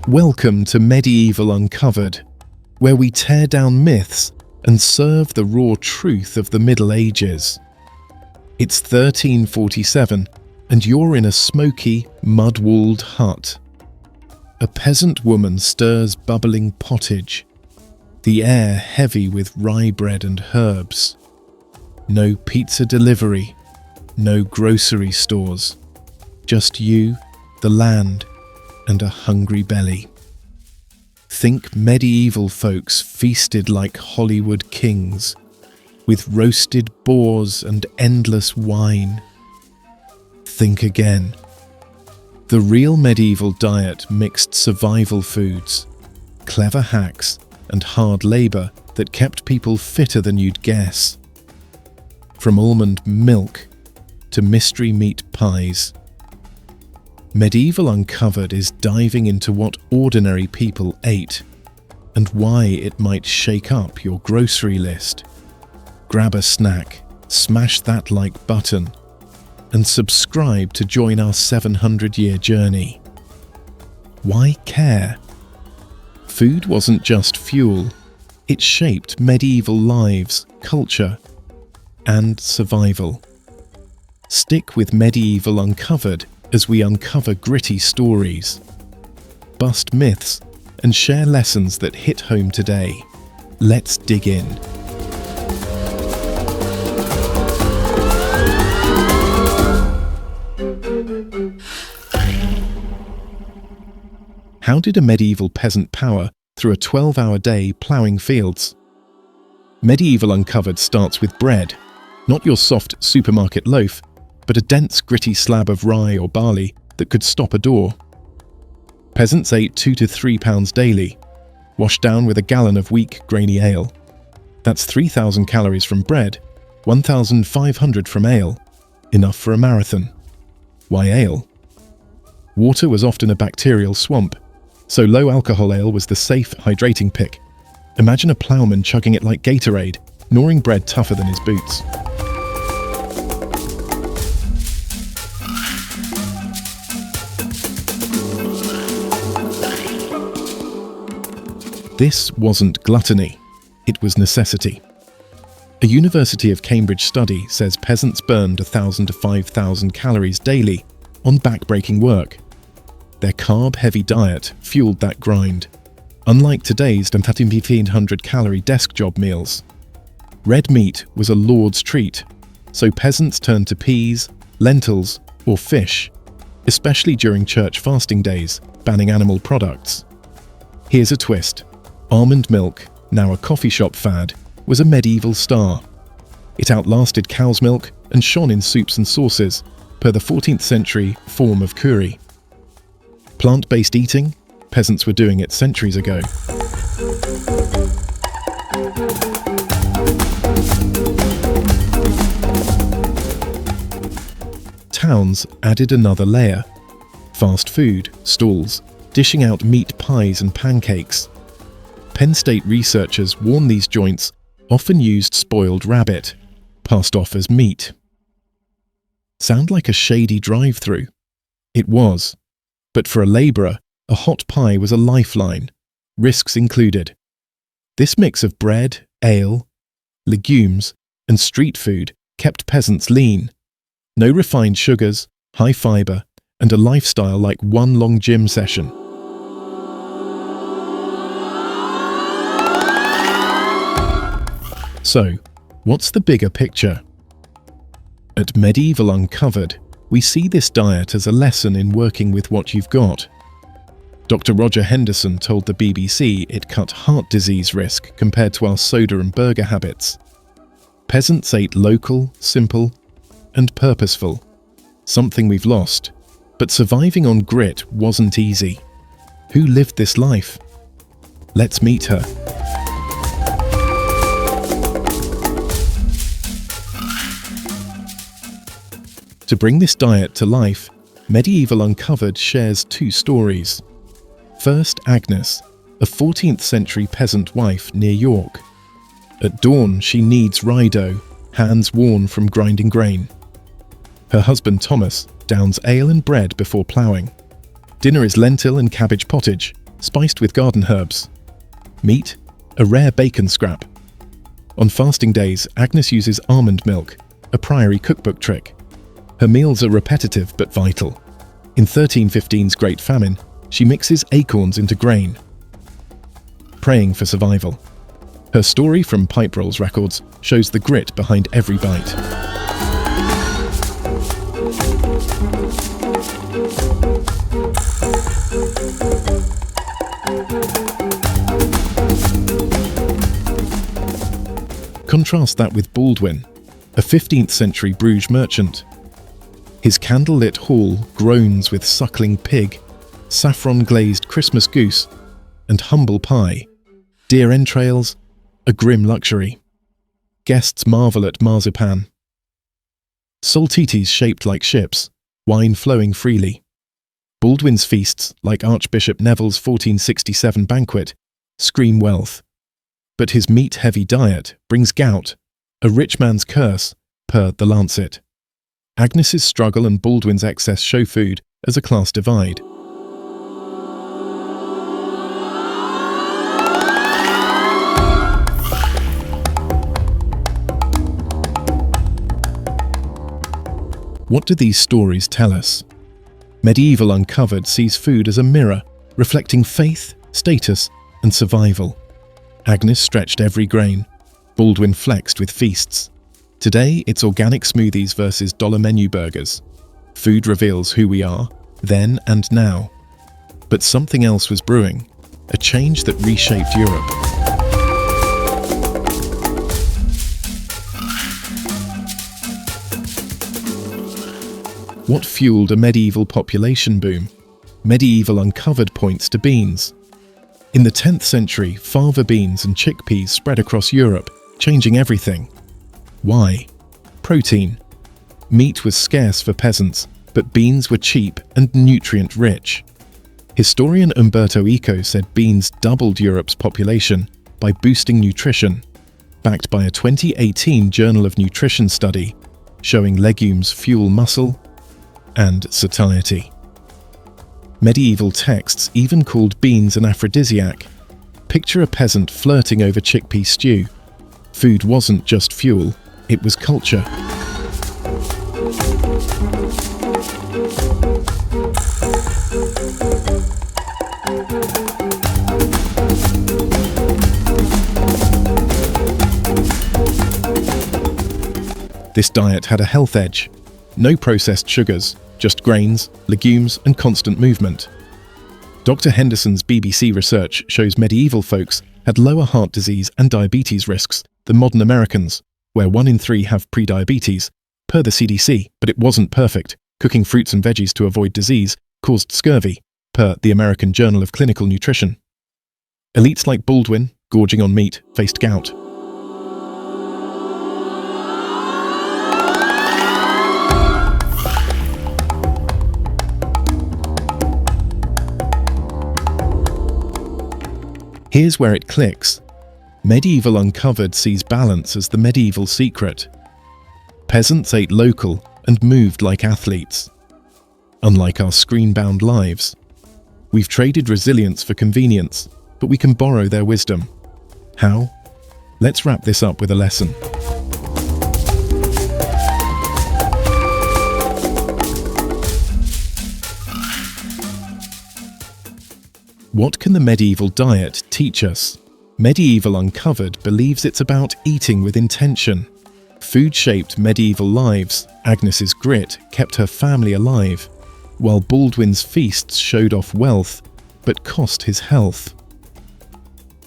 Welcome to Medieval Uncovered, where we tear down myths and serve the raw truth of the Middle Ages. It's 1347, and you're in a smoky, mud-walled hut. A peasant woman stirs bubbling pottage, the air heavy with rye bread and herbs. No pizza delivery, no grocery stores, just you, the land, and a hungry belly. Think medieval folks feasted like Hollywood kings, with roasted boars and endless wine. Think again. The real medieval diet mixed survival foods, clever hacks, and hard labour that kept people fitter than you'd guess. From almond milk to mystery meat pies. Medieval Uncovered is diving into what ordinary people ate and why it might shake up your grocery list. Grab a snack, smash that like button, and subscribe to join our 700-year journey. Why care? Food wasn't just fuel, it shaped medieval lives, culture, and survival. Stick with Medieval Uncovered as we uncover gritty stories, bust myths, and share lessons that hit home today. Let's dig in. How did a medieval peasant power through a 12-hour day ploughing fields? Medieval Uncovered starts with bread, not your soft supermarket loaf, but a dense, gritty slab of rye or barley that could stop a door. Peasants ate 2 to 3 pounds daily, washed down with a gallon of weak, grainy ale. That's 3,000 calories from bread, 1,500 from ale, enough for a marathon. Why ale? Water was often a bacterial swamp, so low-alcohol ale was the safe, hydrating pick. Imagine a ploughman chugging it like Gatorade, gnawing bread tougher than his boots. This wasn't gluttony, it was necessity. A University of Cambridge study says peasants burned 1,000 to 5,000 calories daily on back-breaking work. Their carb-heavy diet fueled that grind, unlike today's 1,500-calorie desk job meals. Red meat was a lord's treat, so peasants turned to peas, lentils, or fish, especially during church fasting days, banning animal products. Here's a twist. Almond milk, now a coffee shop fad, was a medieval star. It outlasted cow's milk and shone in soups and sauces, per the 14th century form of curry. Plant-based eating? Peasants were doing it centuries ago. Towns added another layer. Fast food, stalls, dishing out meat pies and pancakes. Penn State researchers warn these joints often used spoiled rabbit, passed off as meat. Sound like a shady drive-through? It was. But for a labourer, a hot pie was a lifeline, risks included. This mix of bread, ale, legumes, and street food kept peasants lean. No refined sugars, high fibre, and a lifestyle like one long gym session. So, what's the bigger picture? At Medieval Uncovered, we see this diet as a lesson in working with what you've got. Dr. Roger Henderson told the BBC it cut heart disease risk compared to our soda and burger habits. Peasants ate local, simple, and purposeful, something we've lost. But surviving on grit wasn't easy. Who lived this life? Let's meet her. To bring this diet to life, Medieval Uncovered shares 2 stories. First, Agnes, a 14th century peasant wife near York. At dawn, she kneads rye dough, hands worn from grinding grain. Her husband Thomas downs ale and bread before ploughing. Dinner is lentil and cabbage pottage, spiced with garden herbs. Meat, a rare bacon scrap. On fasting days, Agnes uses almond milk, a Priory cookbook trick. Her meals are repetitive but vital. In 1315's Great Famine, she mixes acorns into grain, praying for survival. Her story from Pipe Rolls records shows the grit behind every bite. Contrast that with Baldwin, a 15th century Bruges merchant. His candlelit hall groans with suckling pig, saffron-glazed Christmas goose, and humble pie, deer entrails, a grim luxury. Guests marvel at marzipan. Soltitis shaped like ships, wine flowing freely. Baldwin's feasts, like Archbishop Neville's 1467 banquet, scream wealth. But his meat-heavy diet brings gout, a rich man's curse, per The Lancet. Agnes's struggle and Baldwin's excess show food as a class divide. What do these stories tell us? Medieval Uncovered sees food as a mirror, reflecting faith, status, and survival. Agnes stretched every grain. Baldwin flexed with feasts. Today, it's organic smoothies versus dollar menu burgers. Food reveals who we are, then and now. But something else was brewing, a change that reshaped Europe. What fueled a medieval population boom? Medieval Uncovered points to beans. In the 10th century, fava beans and chickpeas spread across Europe, changing everything. Why? Protein. Meat was scarce for peasants, but beans were cheap and nutrient-rich. Historian Umberto Eco said beans doubled Europe's population by boosting nutrition, backed by a 2018 Journal of Nutrition study showing legumes fuel muscle and satiety. Medieval texts even called beans an aphrodisiac. Picture a peasant flirting over chickpea stew. Food wasn't just fuel, it was culture. This diet had a health edge. No processed sugars, just grains, legumes, and constant movement. Dr. Henderson's BBC research shows medieval folks had lower heart disease and diabetes risks than modern Americans, where 1 in 3 have prediabetes, per the CDC, but it wasn't perfect. Cooking fruits and veggies to avoid disease caused scurvy, per the American Journal of Clinical Nutrition. Elites like Baldwin, gorging on meat, faced gout. Here's where it clicks. Medieval Uncovered sees balance as the medieval secret. Peasants ate local and moved like athletes. Unlike our screen-bound lives, we've traded resilience for convenience, but we can borrow their wisdom. How? Let's wrap this up with a lesson. What can the medieval diet teach us? Medieval Uncovered believes it's about eating with intention. Food shaped medieval lives. Agnes's grit kept her family alive, while Baldwin's feasts showed off wealth, but cost his health.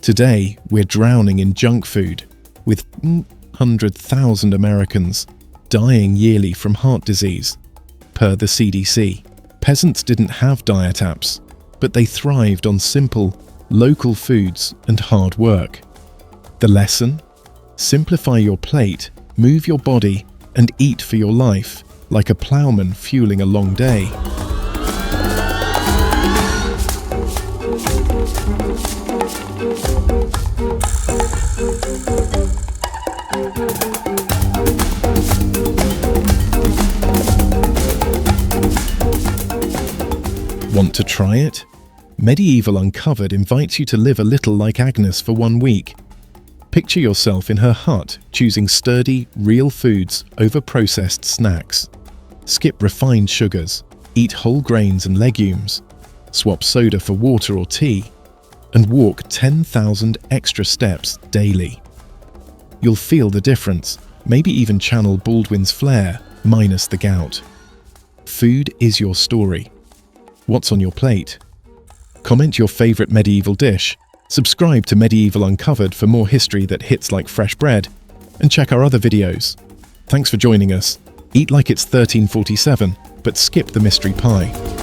Today, we're drowning in junk food, with 100,000 Americans dying yearly from heart disease, per the CDC. Peasants didn't have diet apps, but they thrived on simple, local foods and hard work. The lesson? Simplify your plate, move your body, and eat for your life, like a ploughman fueling a long day. Want to try it? Medieval Uncovered invites you to live a little like Agnes for 1 week. Picture yourself in her hut, choosing sturdy, real foods over processed snacks. Skip refined sugars, eat whole grains and legumes, swap soda for water or tea, and walk 10,000 extra steps daily. You'll feel the difference, maybe even channel Baldwin's flair, minus the gout. Food is your story. What's on your plate? Comment your favorite medieval dish, subscribe to Medieval Uncovered for more history that hits like fresh bread, and check our other videos. Thanks for joining us. Eat like it's 1347, but skip the mystery pie.